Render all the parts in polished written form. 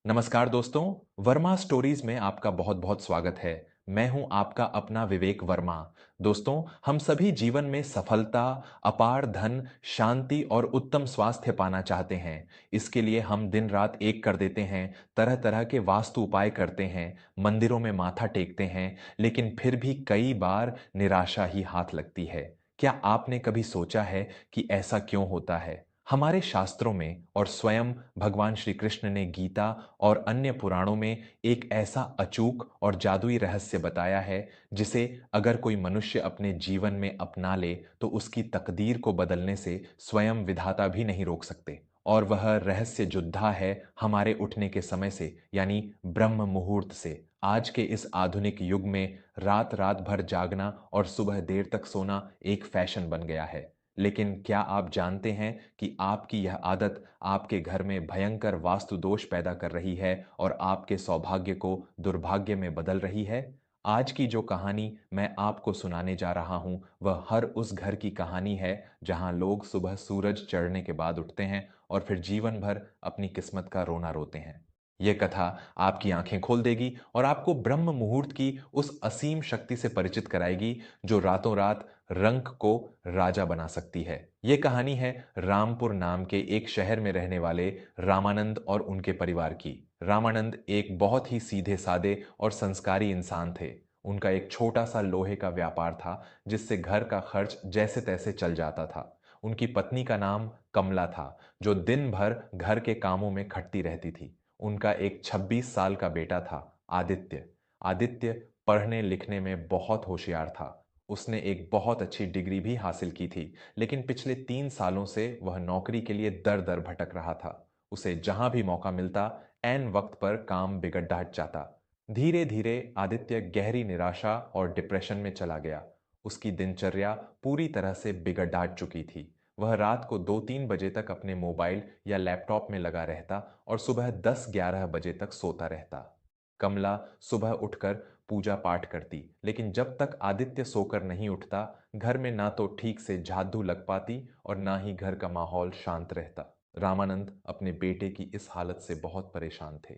नमस्कार दोस्तों, वर्मा स्टोरीज में आपका बहुत-बहुत स्वागत है। मैं हूं आपका अपना विवेक वर्मा। दोस्तों, हम सभी जीवन में सफलता, अपार धन, शांति और उत्तम स्वास्थ्य पाना चाहते हैं। इसके लिए हम दिन-रात एक कर देते हैं, तरह-तरह के वास्तु उपाय करते हैं, मंदिरों में माथा टेकते हैं, लेकिन फिर भी कई बार निराशा ही हाथ लगती है। क्या आपने कभी सोचा है कि ऐसा क्यों होता है? हमारे शास्त्रों में और स्वयं भगवान श्री कृष्ण ने गीता और अन्य पुराणों में एक ऐसा अचूक और जादुई रहस्य बताया है जिसे अगर कोई मनुष्य अपने जीवन में अपना ले तो उसकी तकदीर को बदलने से स्वयं विधाता भी नहीं रोक सकते। और वह रहस्य जुद्धा है हमारे उठने के समय से, यानी ब्रह्म मुहूर्त से। आज के इस आधुनिक युग में रात रात भर जागना और सुबह देर तक सोना एक फैशन बन गया है। लेकिन क्या आप जानते हैं कि आपकी यह आदत आपके घर में भयंकर वास्तु दोष पैदा कर रही है और आपके सौभाग्य को दुर्भाग्य में बदल रही है? आज की जो कहानी मैं आपको सुनाने जा रहा हूं, वह हर उस घर की कहानी है जहां लोग सुबह सूरज चढ़ने के बाद उठते हैं और फिर जीवन भर अपनी किस्मत का रोना रोते हैं। यह कथा आपकी आंखें खोल देगी और आपको ब्रह्म मुहूर्त की उस असीम शक्ति से परिचित कराएगी जो रातों रात रंक को राजा बना सकती है। ये कहानी है रामपुर नाम के एक शहर में रहने वाले रामानंद और उनके परिवार की। रामानंद एक बहुत ही सीधे सादे और संस्कारी इंसान थे। उनका एक छोटा सा लोहे का व्यापार था जिससे घर का खर्च जैसे तैसे चल जाता था। उनकी पत्नी का नाम कमला था, जो दिन भर घर के कामों में खटती रहती थी। उनका एक 26 साल का बेटा था, आदित्य। आदित्य पढ़ने लिखने में बहुत होशियार था। उसने एक बहुत अच्छी डिग्री भी हासिल की थी, लेकिन पिछले 3 सालों से वह नौकरी के लिए दर दर भटक रहा था। उसे जहां भी मौका मिलता, ऐन वक्त पर काम बिगड़ जाता। धीरे धीरे आदित्य गहरी निराशा और डिप्रेशन में चला गया। उसकी दिनचर्या पूरी तरह से बिगड़ चुकी थी। वह रात को 2-3 बजे तक अपने मोबाइल या लैपटॉप में लगा रहता और सुबह 10-11 बजे तक सोता रहता। कमला सुबह उठकर पूजा पाठ करती, लेकिन जब तक आदित्य सोकर नहीं उठता, घर में ना तो ठीक से झाड़ू लग पाती और ना ही घर का माहौल शांत रहता। रामानंद अपने बेटे की इस हालत से बहुत परेशान थे।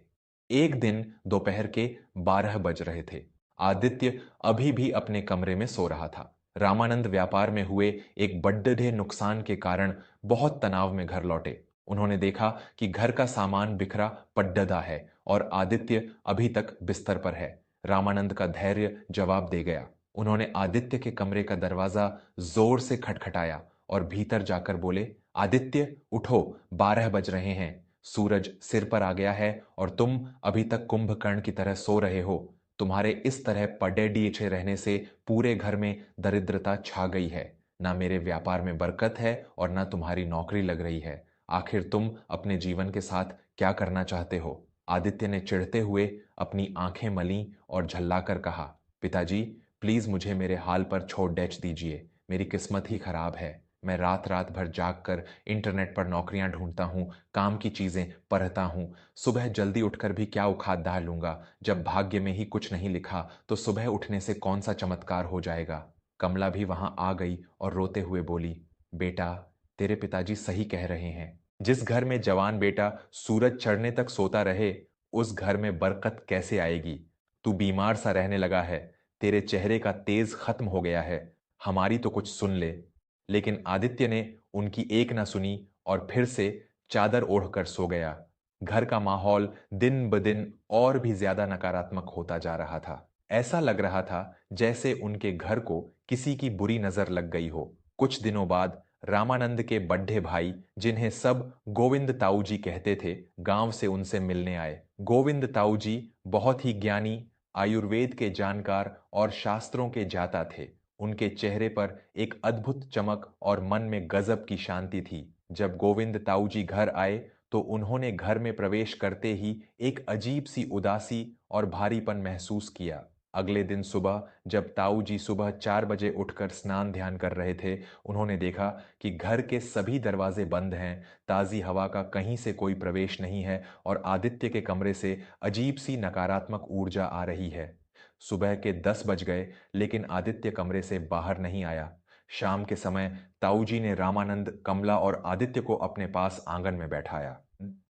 एक दिन दोपहर के 12 बज रहे थे। आदित्य अभी भी अपने कमरे में सो रहा था। रामानंद व्यापार में हुए एक बड्ढे नुकसान के कारण बहुत तनाव में घर लौटे। उन्होंने देखा कि घर का सामान बिखरा पड्डदा है और आदित्य अभी तक बिस्तर पर है। रामानंद का धैर्य जवाब दे गया। उन्होंने आदित्य के कमरे का दरवाजा जोर से खटखटाया और भीतर जाकर बोले, आदित्य उठो, 12 बज रहे हैं। सूरज सिर पर आ गया है और तुम अभी तक कुंभकर्ण की तरह सो रहे हो। तुम्हारे इस तरह पड़े डीछे रहने से पूरे घर में दरिद्रता छा गई है। ना मेरे व्यापार में बरकत है और ना तुम्हारी नौकरी लग रही है। आखिर तुम अपने जीवन के साथ क्या करना चाहते हो? आदित्य ने चिढ़ते हुए अपनी आंखें मलीं और झल्लाकर कहा, पिताजी, प्लीज मुझे मेरे हाल पर छोड़ डेच दीजिए। मेरी किस्मत ही खराब है। मैं रात रात भर जाग कर इंटरनेट पर नौकरियां ढूंढता हूँ, काम की चीजें पढ़ता हूँ। सुबह जल्दी उठकर भी क्या उखाड़ डाल लूंगा? जब भाग्य में ही कुछ नहीं लिखा तो सुबह उठने से कौन सा चमत्कार हो जाएगा? कमला भी वहां आ गई और रोते हुए बोली, बेटा, तेरे पिताजी सही कह रहे हैं। जिस घर में जवान बेटा सूरज चढ़ने तक सोता रहे, उस घर में बरकत कैसे आएगी? तू बीमार सा रहने लगा है। तेरे चेहरे का तेज खत्म हो गया है। हमारी तो कुछ सुन ले। लेकिन आदित्य ने उनकी एक ना सुनी और फिर से चादर ओढ़कर सो गया। घर का माहौल दिन ब दिन और भी ज्यादा नकारात्मक होता जा रहा था। ऐसा लग रहा था जैसे उनके घर को किसी की बुरी नजर लग गई हो। कुछ दिनों बाद रामानंद के बड्ढे भाई, जिन्हें सब गोविंद ताऊ जी कहते थे, गांव से उनसे मिलने आए। गोविंद ताऊ जी बहुत ही ज्ञानी, आयुर्वेद के जानकार और शास्त्रों के जाता थे। उनके चेहरे पर एक अद्भुत चमक और मन में गजब की शांति थी। जब गोविंद ताऊ जी घर आए तो उन्होंने घर में प्रवेश करते ही एक अजीब सी उदासी और भारीपन महसूस किया। अगले दिन सुबह जब ताऊ जी सुबह 4 बजे उठकर स्नान ध्यान कर रहे थे, उन्होंने देखा कि घर के सभी दरवाजे बंद हैं, ताज़ी हवा का कहीं से कोई प्रवेश नहीं है और आदित्य के कमरे से अजीब सी नकारात्मक ऊर्जा आ रही है। सुबह के 10 बज गए, लेकिन आदित्य कमरे से बाहर नहीं आया। शाम के समय ताऊ जी ने रामानंद, कमला और आदित्य को अपने पास आंगन में बैठाया।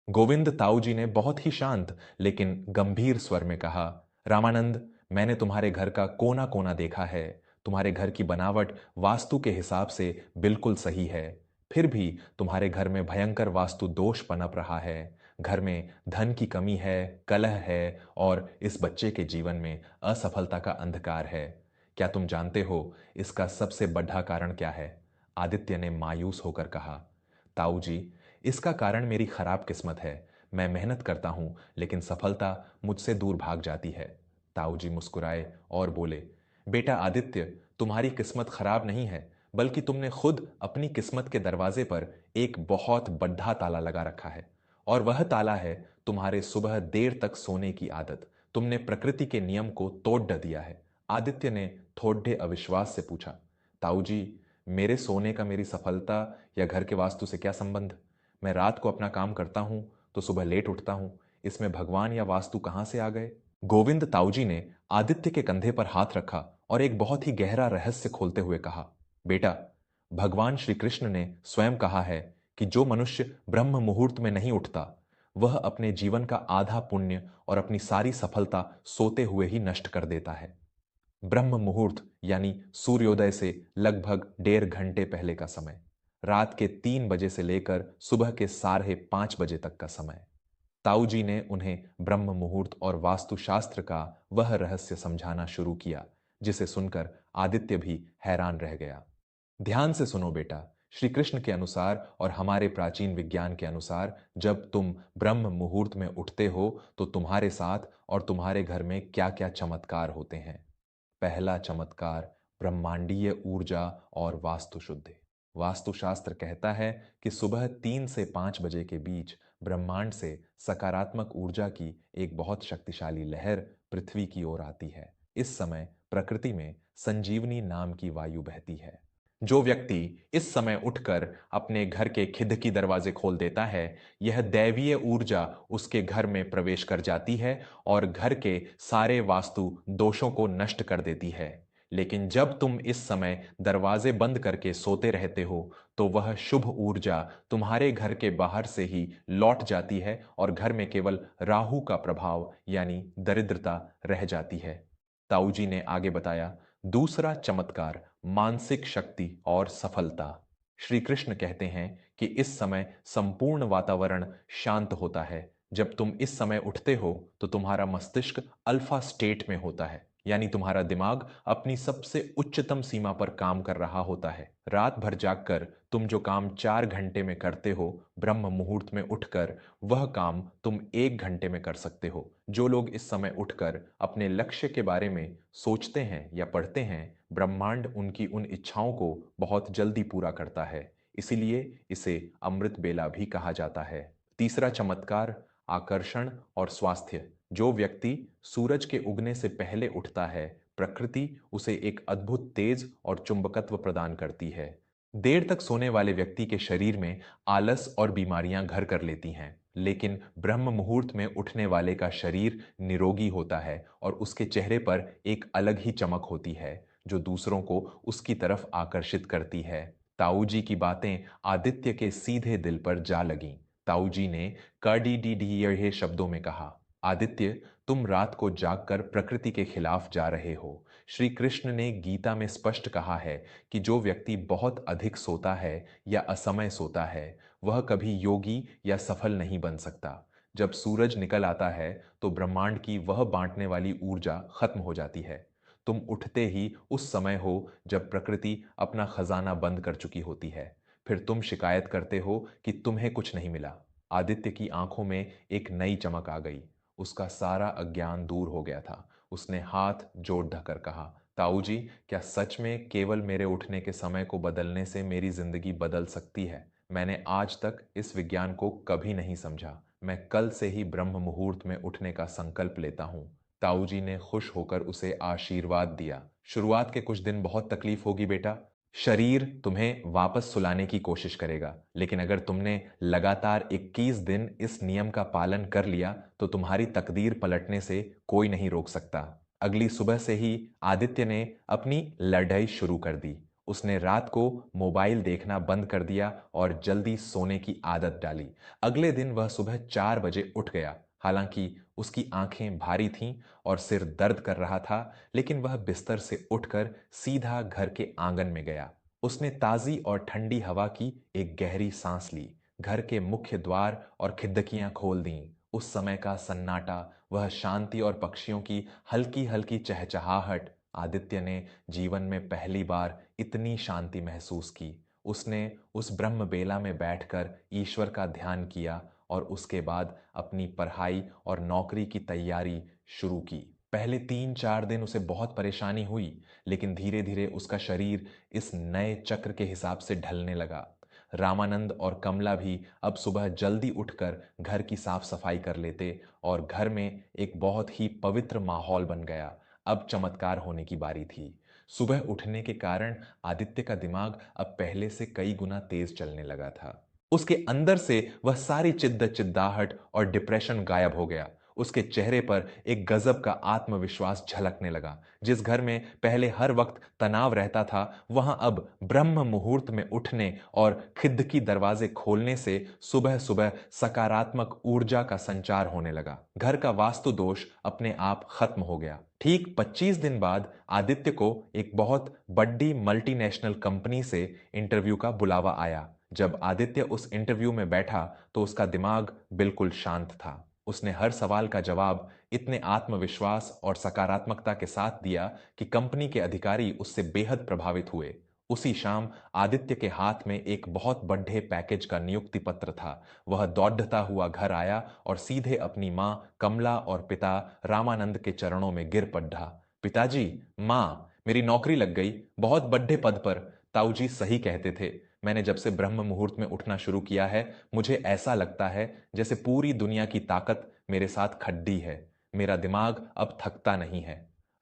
गोविंद ताऊ जी ने बहुत ही शांत लेकिन गंभीर स्वर में कहा, रामानंद, मैंने तुम्हारे घर का कोना कोना देखा है। तुम्हारे घर की बनावट वास्तु के हिसाब से बिल्कुल सही है। फिर भी तुम्हारे घर में भयंकर वास्तु दोष पनप रहा है। घर में धन की कमी है, कलह है और इस बच्चे के जीवन में असफलता का अंधकार है। क्या तुम जानते हो इसका सबसे बड़ा कारण क्या है? आदित्य ने मायूस होकर कहा, ताऊ जी, इसका कारण मेरी खराब किस्मत है। मैं मेहनत करता हूं लेकिन सफलता मुझसे दूर भाग जाती है। ताऊ जी मुस्कुराए और बोले, बेटा आदित्य, तुम्हारी किस्मत खराब नहीं है, बल्कि तुमने खुद अपनी किस्मत के दरवाजे पर एक बहुत बड़ा ताला लगा रखा है। और वह ताला है तुम्हारे सुबह देर तक सोने की आदत। तुमने प्रकृति के नियम को तोड़ दिया है। आदित्य ने थोड़े अविश्वास से पूछा, ताऊ जी, मेरे सोने का मेरी सफलता या घर के वास्तु से क्या संबंध? मैं रात को अपना काम करता हूं तो सुबह लेट उठता हूं। इसमें भगवान या वास्तु कहां से आ गए? गोविंद ताऊजी ने आदित्य के कंधे पर हाथ रखा और एक बहुत ही गहरा रहस्य खोलते हुए कहा, बेटा, भगवान श्री कृष्ण ने स्वयं कहा है कि जो मनुष्य ब्रह्म मुहूर्त में नहीं उठता वह अपने जीवन का आधा पुण्य और अपनी सारी सफलता सोते हुए ही नष्ट कर देता है। ब्रह्म मुहूर्त यानी सूर्योदय से लगभग 1.5 घंटे पहले का समय, रात के 3 बजे से लेकर सुबह के 5:30 बजे तक का समय। ताऊ जी ने उन्हें ब्रह्म मुहूर्त और वास्तुशास्त्र का वह रहस्य समझाना शुरू किया, जिसे सुनकर आदित्य भी हैरान रह गया। ध्यान से सुनो बेटा, श्री कृष्ण के अनुसार और हमारे प्राचीन विज्ञान के अनुसार जब तुम ब्रह्म मुहूर्त में उठते हो तो तुम्हारे साथ और तुम्हारे घर में क्या क्या चमत्कार होते हैं। पहला चमत्कार, ब्रह्मांडीय ऊर्जा और वास्तु शुद्धि। वास्तुशास्त्र कहता है कि सुबह 3 से 5 बजे के बीच ब्रह्मांड से सकारात्मक ऊर्जा की एक बहुत शक्तिशाली लहर पृथ्वी की ओर आती है। इस समय प्रकृति में संजीवनी नाम की वायु बहती है। जो व्यक्ति इस समय उठकर अपने घर के खिड़की दरवाजे खोल देता है, यह दैवीय ऊर्जा उसके घर में प्रवेश कर जाती है और घर के सारे वास्तु दोषों को नष्ट कर देती है। लेकिन जब तुम इस समय दरवाजे बंद करके सोते रहते हो तो वह शुभ ऊर्जा तुम्हारे घर के बाहर से ही लौट जाती है और घर में केवल राहु का प्रभाव यानी दरिद्रता रह जाती है। ताऊ जी ने आगे बताया, दूसरा चमत्कार, मानसिक शक्ति और सफलता। श्री कृष्ण कहते हैं कि इस समय संपूर्ण वातावरण शांत होता है। जब तुम इस समय उठते हो तो तुम्हारा मस्तिष्क अल्फा स्टेट में होता है, यानी तुम्हारा दिमाग अपनी सबसे उच्चतम सीमा पर काम कर रहा होता है। रात भर जागकर तुम जो काम 4 घंटे में करते हो, ब्रह्म मुहूर्त में उठकर वह काम तुम 1 घंटे में कर सकते हो। जो लोग इस समय उठकर अपने लक्ष्य के बारे में सोचते हैं या पढ़ते हैं, ब्रह्मांड उनकी उन इच्छाओं को बहुत जल्दी पूरा करता है। इसीलिए इसे अमृत बेला भी कहा जाता है। तीसरा चमत्कार, आकर्षण और स्वास्थ्य। जो व्यक्ति सूरज के उगने से पहले उठता है, प्रकृति उसे एक अद्भुत तेज और चुंबकत्व प्रदान करती है। देर तक सोने वाले व्यक्ति के शरीर में आलस और बीमारियां घर कर लेती हैं, लेकिन ब्रह्म मुहूर्त में उठने वाले का शरीर निरोगी होता है और उसके चेहरे पर एक अलग ही चमक होती है जो दूसरों को उसकी तरफ आकर्षित करती है। ताऊ जी की बातें आदित्य के सीधे दिल पर जा लगीं। ताऊ जी ने कड़ी शब्दों में कहा, आदित्य, तुम रात को जागकर प्रकृति के खिलाफ जा रहे हो। श्री कृष्ण ने गीता में स्पष्ट कहा है कि जो व्यक्ति बहुत अधिक सोता है या असमय सोता है वह कभी योगी या सफल नहीं बन सकता। जब सूरज निकल आता है तो ब्रह्मांड की वह बांटने वाली ऊर्जा खत्म हो जाती है। तुम उठते ही उस समय हो जब प्रकृति अपना खजाना बंद कर चुकी होती है। फिर तुम शिकायत करते हो कि तुम्हें कुछ नहीं मिला। आदित्य की आंखों में एक नई चमक आ गई। उसका सारा अज्ञान दूर हो गया था। उसने हाथ जोड़ धकर कहा, ताऊ जी, क्या सच में केवल मेरे उठने के समय को बदलने से मेरी जिंदगी बदल सकती है? मैंने आज तक इस विज्ञान को कभी नहीं समझा। मैं कल से ही ब्रह्म मुहूर्त में उठने का संकल्प लेता हूँ। ताऊ जी ने खुश होकर उसे आशीर्वाद दिया। शुरुआत के कुछ दिन बहुत तकलीफ होगी बेटा। शरीर तुम्हें वापस सुलाने की कोशिश करेगा, लेकिन अगर तुमने लगातार 21 दिन इस नियम का पालन कर लिया तो तुम्हारी तकदीर पलटने से कोई नहीं रोक सकता। अगली सुबह से ही आदित्य ने अपनी लड़ाई शुरू कर दी। उसने रात को मोबाइल देखना बंद कर दिया और जल्दी सोने की आदत डाली। अगले दिन वह सुबह 4 बजे उठ गया। हालांकि उसकी आंखें भारी थीं और सिर दर्द कर रहा था, लेकिन वह बिस्तर से उठकर सीधा घर के आंगन में गया। उसने ताजी और ठंडी हवा की एक गहरी सांस ली, घर के मुख्य द्वार और खिड़कियां खोल दीं। उस समय का सन्नाटा, वह शांति और पक्षियों की हल्की हल्की चहचहाहट, आदित्य ने जीवन में पहली बार इतनी शांति महसूस की। उसने उस ब्रह्म बेला में बैठकर ईश्वर का ध्यान किया और उसके बाद अपनी पढ़ाई और नौकरी की तैयारी शुरू की। पहले 3-4 दिन उसे बहुत परेशानी हुई, लेकिन धीरे धीरे उसका शरीर इस नए चक्र के हिसाब से ढलने लगा। रामानंद और कमला भी अब सुबह जल्दी उठकर घर की साफ सफाई कर लेते और घर में एक बहुत ही पवित्र माहौल बन गया। अब चमत्कार होने की बारी थी। सुबह उठने के कारण आदित्य का दिमाग अब पहले से कई गुना तेज चलने लगा था। उसके अंदर से वह सारी चिद्दाहट और डिप्रेशन गायब हो गया। उसके चेहरे पर एक गजब का आत्मविश्वास झलकने लगा। जिस घर में पहले हर वक्त तनाव रहता था, वहां अब ब्रह्म मुहूर्त में उठने और खिड़की दरवाजे खोलने से सुबह सुबह सकारात्मक ऊर्जा का संचार होने लगा। घर का वास्तु दोष अपने आप खत्म हो गया। ठीक 25 दिन बाद आदित्य को एक बहुत बड़ी मल्टीनेशनल कंपनी से इंटरव्यू का बुलावा आया। जब आदित्य उस इंटरव्यू में बैठा तो उसका दिमाग बिल्कुल शांत था। उसने हर सवाल का जवाब इतने आत्मविश्वास और सकारात्मकता के साथ दिया कि कंपनी के अधिकारी उससे बेहद प्रभावित हुए। उसी शाम आदित्य के हाथ में एक बहुत बड़े पैकेज का नियुक्ति पत्र था। वह दौड़ता हुआ घर आया और सीधे अपनी मां कमला और पिता रामानंद के चरणों में गिर पड़ा। पिताजी, मां, मेरी नौकरी लग गई, बहुत बड़े पद पर। ताऊजी सही कहते थे। मैंने जब से ब्रह्म मुहूर्त में उठना शुरू किया है, मुझे ऐसा लगता है जैसे पूरी दुनिया की ताकत मेरे साथ खड़ी है। मेरा दिमाग अब थकता नहीं है।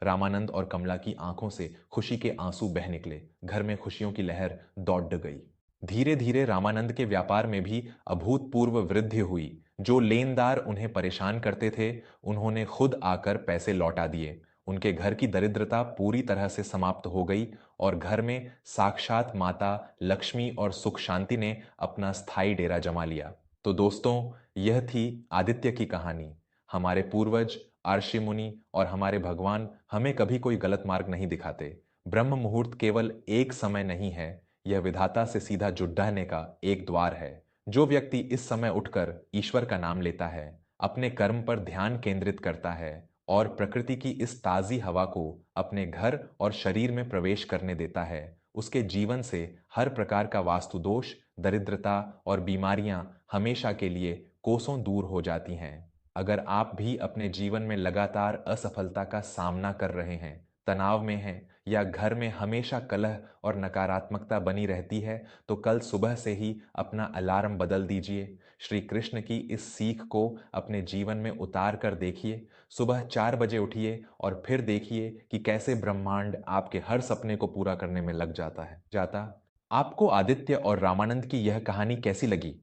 रामानंद और कमला की आंखों से खुशी के आंसू बह निकले। घर में खुशियों की लहर दौड़ गई। धीरे धीरे रामानंद के व्यापार में भी अभूतपूर्व वृद्धि हुई। जो लेनदार उन्हें परेशान करते थे, उन्होंने खुद आकर पैसे लौटा दिए। उनके घर की दरिद्रता पूरी तरह से समाप्त हो गई और घर में साक्षात माता लक्ष्मी और सुख शांति ने अपना स्थायी डेरा जमा लिया। तो दोस्तों, यह थी आदित्य की कहानी। हमारे पूर्वज, आर्षि मुनि और हमारे भगवान हमें कभी कोई गलत मार्ग नहीं दिखाते। ब्रह्म मुहूर्त केवल एक समय नहीं है, यह विधाता से सीधा जुड़ने का एक द्वार है। जो व्यक्ति इस समय उठकर ईश्वर का नाम लेता है, अपने कर्म पर ध्यान केंद्रित करता है और प्रकृति की इस ताजी हवा को अपने घर और शरीर में प्रवेश करने देता है, उसके जीवन से हर प्रकार का वास्तु दोष, दरिद्रता और बीमारियां हमेशा के लिए कोसों दूर हो जाती हैं। अगर आप भी अपने जीवन में लगातार असफलता का सामना कर रहे हैं, तनाव में हैं या घर में हमेशा कलह और नकारात्मकता बनी रहती है, तो कल सुबह से ही अपना अलार्म बदल दीजिए। श्री कृष्ण की इस सीख को अपने जीवन में उतार कर देखिए। सुबह 4 बजे उठिए और फिर देखिए कि कैसे ब्रह्मांड आपके हर सपने को पूरा करने में लग जाता। आपको आदित्य और रामानंद की यह कहानी कैसी लगी?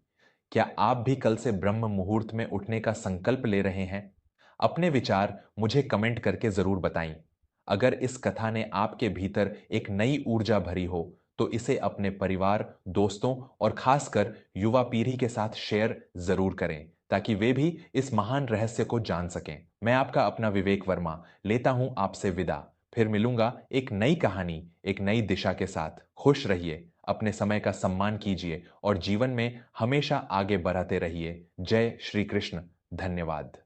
क्या आप भी कल से ब्रह्म मुहूर्त में उठने का संकल्प ले रहे हैं? अपने विचार मुझे कमेंट करके जरूर बताएं। अगर इस कथा ने आपके भीतर एक नई ऊर्जा भरी हो, तो इसे अपने परिवार, दोस्तों और खासकर युवा पीढ़ी के साथ शेयर जरूर करें, ताकि वे भी इस महान रहस्य को जान सकें। मैं आपका अपना विवेक वर्मा लेता हूं आपसे विदा। फिर मिलूंगा एक नई कहानी, एक नई दिशा के साथ। खुश रहिए, अपने समय का सम्मान कीजिए और जीवन में हमेशा आगे बढ़ते रहिए। जय श्री कृष्ण। धन्यवाद।